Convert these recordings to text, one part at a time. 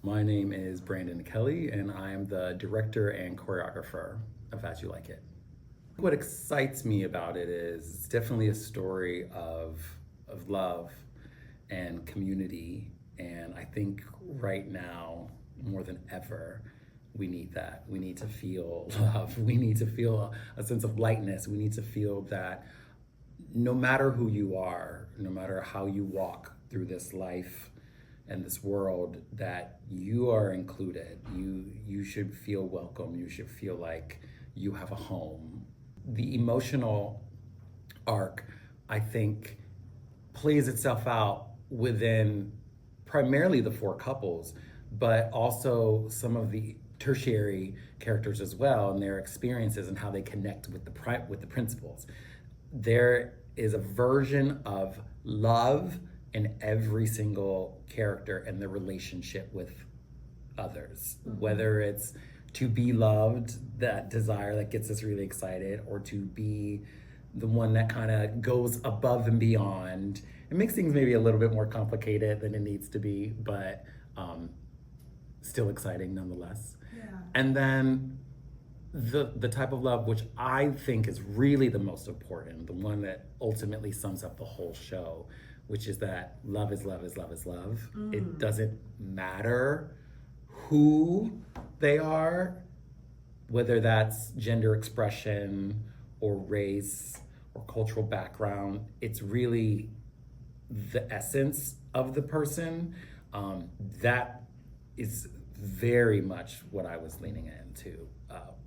My name is Brandon Kelly, and I am the director and choreographer of As You Like It. What excites me about it is it's definitely a story of love and community, and I think right now, more than ever, we need that. We need to feel love. We need to feel a sense of lightness. We need to feel that no matter who you are, no matter how you walk through this life and this world, that you are included. You should feel welcome. You should feel like you have a home. The emotional arc, I think, plays itself out within primarily the four couples, but also some of the tertiary characters as well, and their experiences and how they connect with the principals. There is a version of love in every single character and their relationship with others, whether it's to be loved, that desire that gets us really excited, or to be the one that kind of goes above and beyond. It makes things maybe a little bit more complicated than it needs to be, but still exciting nonetheless. Yeah. And then the type of love which I think is really the most important, the one that ultimately sums up the whole show, which is that love is love is love is love. It doesn't matter who they are, whether that's gender expression or race or cultural background. It's really the essence of the person. That is very much what I was leaning into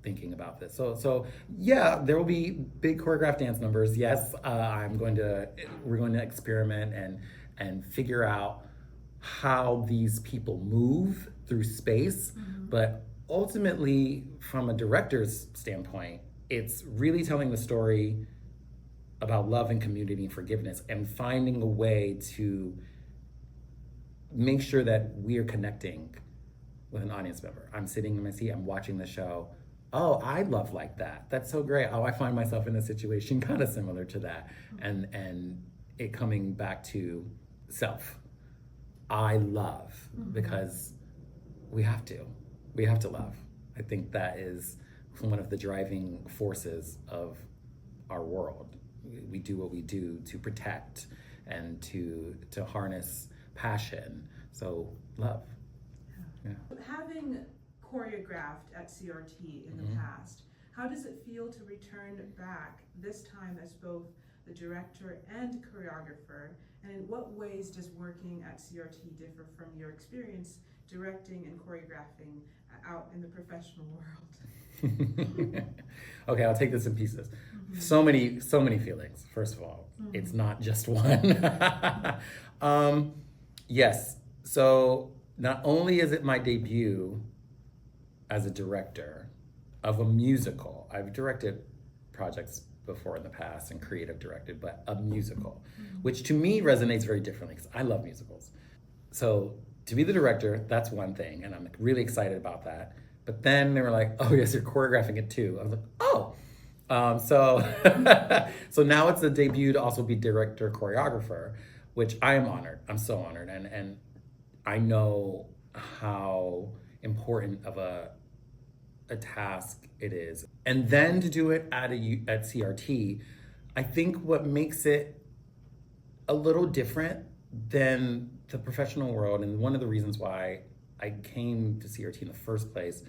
thinking about this. So yeah, there will be big choreographed dance numbers. Yes, we're going to experiment and figure out how these people move through space. But ultimately, from a director's standpoint, it's really telling the story about love and community and forgiveness, and finding a way to make sure that we are connecting with an audience member. I'm sitting in my seat, I'm watching the show. Oh, I love like that. That's so great. Oh, I find myself in a situation kind of similar to that. And it coming back to self. I love, because we have to love. I think that is one of the driving forces of our world. We do what we do to protect and to harness passion. So love. Yeah. Having choreographed at CRT in the past, how does it feel to return back, this time as both the director and choreographer? And in what ways does working at CRT differ from your experience directing and choreographing out in the professional world? Okay, I'll take this in pieces. So many feelings. First of all, it's not just one. Yes, so not only is it my debut as a director of a musical, I've directed projects before in the past and creative directed, but a musical, which to me resonates very differently because I love musicals. So to be the director, that's one thing, and I'm really excited about that. But then they were like, "Oh yes, you're choreographing it too." I was like, "Oh." So now it's a debut to also be director choreographer, which I am honored. I'm so honored, and I know how important of a task it is. And then to do it at CRT, I think what makes it a little different than the professional world, and one of the reasons why I came to CRT in the first place,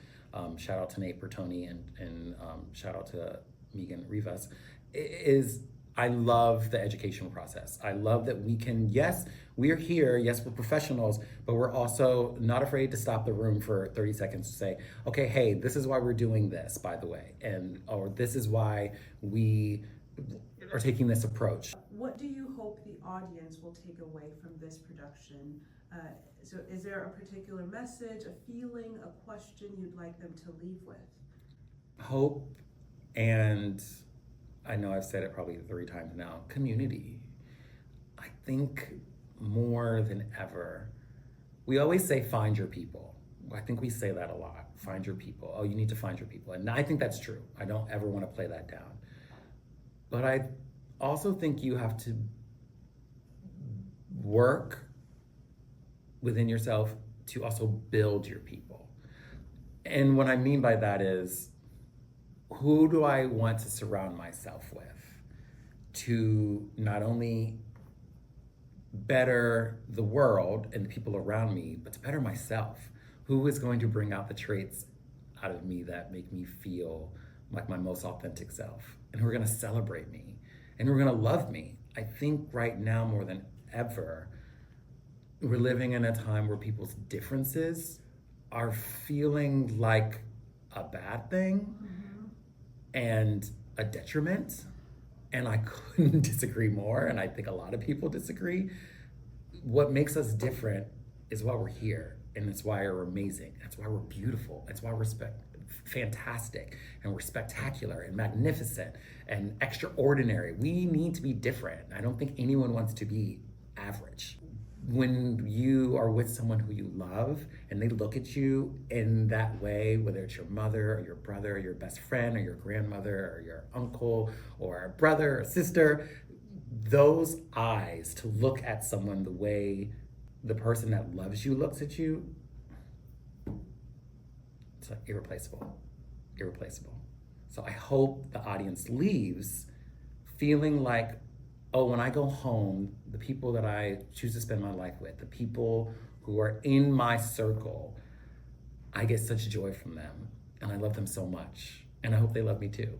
shout out to Nate Bertoni and shout out to Megan Rivas, is I love the educational process. I love that we can, yes, we're here, yes, we're professionals, but we're also not afraid to stop the room for 30 seconds to say, okay, hey, this is why we're doing this, by the way, or this is why we are taking this approach. What do you hope the audience will take away from this production? So is there a particular message, a feeling, a question you'd like them to leave with? Hope, and I know I've said it probably 3 times now, community. I think more than ever, we always say find your people. I think we say that a lot, find your people. Oh, you need to find your people. And I think that's true. I don't ever want to play that down. But I also think you have to work within yourself to also build your people. And what I mean by that is, who do I want to surround myself with to not only better the world and the people around me, but to better myself? Who is going to bring out the traits out of me that make me feel like my most authentic self, and who are going to celebrate me, and who are going to love me? I think right now more than ever, we're living in a time where people's differences are feeling like a bad thing and a detriment. And I couldn't disagree more, and I think a lot of people disagree. What makes us different is why we're here, and it's why we're amazing. That's why we're beautiful. That's why we're fantastic, and we're spectacular and magnificent and extraordinary. We need to be different. I don't think anyone wants to be average. When you are with someone who you love and they look at you in that way, whether it's your mother or your brother or your best friend or your grandmother or your uncle or a brother or sister, those eyes to look at someone the way the person that loves you looks at you, it's like irreplaceable. So I hope the audience leaves feeling like, oh, when I go home, the people that I choose to spend my life with, the people who are in my circle, I get such joy from them, and I love them so much, and I hope they love me too.